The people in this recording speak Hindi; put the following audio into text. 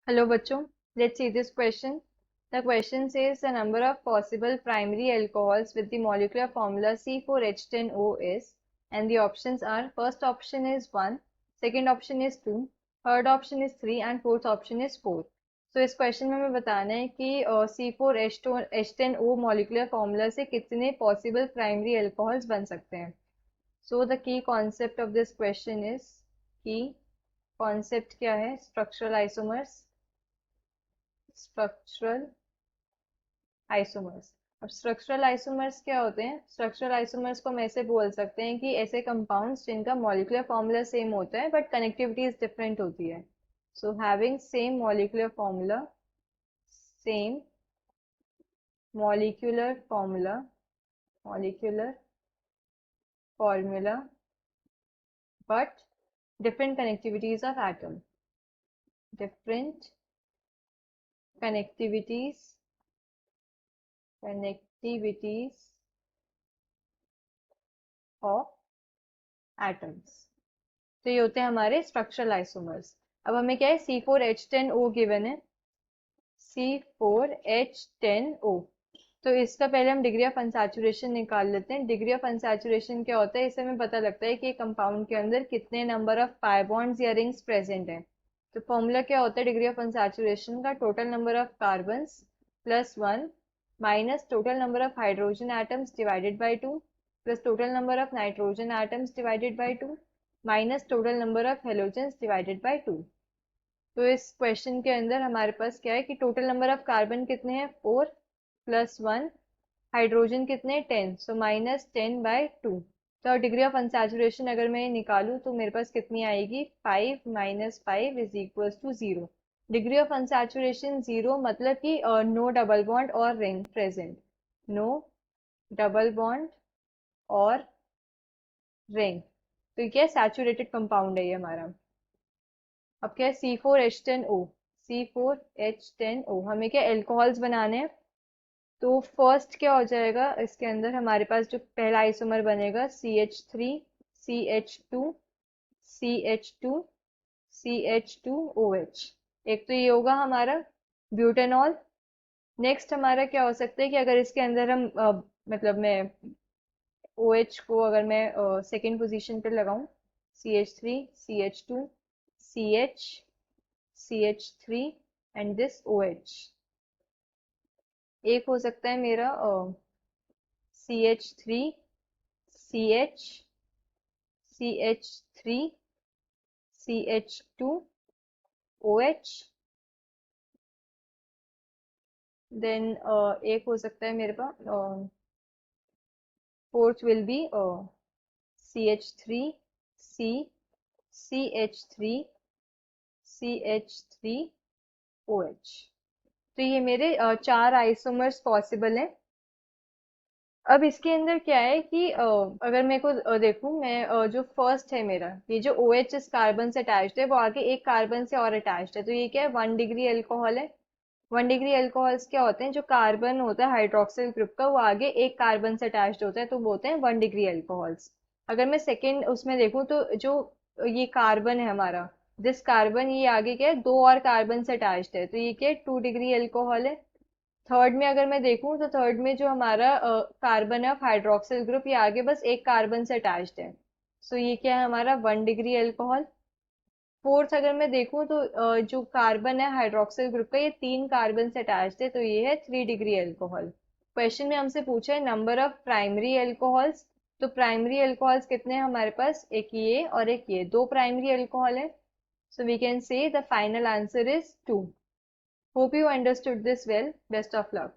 Hello बच्चों, let's see this question. The question says the number of possible primary alcohols with the molecular formula C4H10O is, and the options are, first option is 1, second option is 2, third option is 3 and fourth option is 4. So इस क्वेश्चन में हमें बताना है कि C4H10O molecular formula से कितने possible primary alcohols बन सकते हैं. So the key concept of this question is, key concept क्या है? Structural isomers. Structural isomers. अब स्ट्रक्चरल आइसोमर्स क्या होते हैं? स्ट्रक्चरल आइसोमर्स को हम ऐसे बोल सकते हैं कि ऐसे कंपाउंड्स जिनका मॉलिक्यूलर फॉर्मूला सेम होता है बट कनेक्टिविटीज डिफरेंट होती है. So having same molecular formula, same molecular formula, molecular formula but different connectivities of atom, different connectivities of atoms. तो ये होते हैं हमारे स्ट्रक्चरल आइसोमर्स. अब हमें क्या है? C4H10O गिवन है. C4H10O. तो इसका पहले हम डिग्री ऑफ अनसैचुरेशन निकाल लेते हैं. डिग्री ऑफ अनसैचुरेशन क्या होता है? इससे हमें पता लगता है कि कंपाउंड के अंदर कितने नंबर ऑफ पाई बॉन्ड्स या रिंग्स प्रेजेंट हैं. तो फॉर्मूला क्या होता है डिग्री ऑफ अनसैचुरेशन का? Total number of carbons plus 1 minus total number of hydrogen atoms divided by 2 plus total number of nitrogen atoms divided by 2 minus total number of halogens divided by 2. तो इस क्वेश्चन के अंदर हमारे पास क्या है कि टोटल नंबर ऑफ कार्बन कितने हैं? 4 प्लस 1, हाइड्रोजन कितने? 10, सो माइनस 10 बाई 2. तो डिग्री ऑफ अनसैचुरेशन अगर मैं निकालूं तो मेरे पास कितनी आएगी? 5 minus 5 is equal to 0. Degree of unsaturation 0 मतलब कि नो डबल बॉन्ड और ring present, no double bond और रिंग. तो ये क्या है? सैचुरेटेड कंपाउंड है ये हमारा. अब क्या है? C4H10O. C4H10O हमें क्या एल्कोहल्स बनाने हैं. तो फर्स्ट क्या हो जाएगा? इसके अंदर हमारे पास जो पहला आइसोमर बनेगा CH3 CH2 CH2 CH2OH. एक तो ये होगा हमारा ब्यूटेनॉल. नेक्स्ट हमारा क्या हो सकता है कि अगर इसके अंदर हम मतलब मैं OH को अगर मैं सेकेंड पोजीशन पे लगाऊं, CH3 CH2 CH CH3 and this OH. एक हो सकता है मेरा CH3 CH CH3 CH2OH. Then एक हो सकता है मेरे पास fourth will be CH3 C CH3 CH3OH. तो ये मेरे चार आइसोमर्स पॉसिबल हैं. अब इसके अंदर क्या है कि अगर मेरे को देखूं मैं, जो फर्स्ट है मेरा, ये जो OH इस कार्बन से अटैच्ड है वो आगे एक कार्बन से और अटैच्ड है. तो ये क्या है? 1 डिग्री अल्कोहल है. 1 डिग्री अल्कोहल्स क्या होते हैं? जो कार्बन होता है हाइड्रोक्सिल ग्रुप का वो आगे एक कार्बन से अटैच्ड होता है तो वो होते हैं 1 डिग्री अल्कोहल्स. अगर मैं सेकेंड उसमें देखूं तो जो ये कार्बन है हमारा, दिस कार्बन, ये आगे क्या है? दो और कार्बन से अटैच्ड है तो ये क्या है? 2 डिग्री अल्कोहल है. थर्ड में अगर मैं देखूं तो थर्ड में जो हमारा कार्बन है ऑफ हाइड्रोक्सिल ग्रुप, ये आगे बस एक कार्बन से अटैच्ड है. सो ये क्या है? हमारा 1 डिग्री अल्कोहल. फोर्थ अगर मैं देखूं तो जो कार्बन है हाइड्रोक्सिल ग्रुप का, ये 3 कार्बन से अटैच्ड है तो ये है 3 डिग्री अल्कोहल. क्वेश्चन में हमसे पूछा है नंबर ऑफ प्राइमरी अल्कोहल्स. तो प्राइमरी अल्कोहल्स कितने हैं हमारे पास? एक ये और एक ये, दो प्राइमरी अल्कोहल है. So we can say the final answer is 2. Hope you understood this well. Best of luck.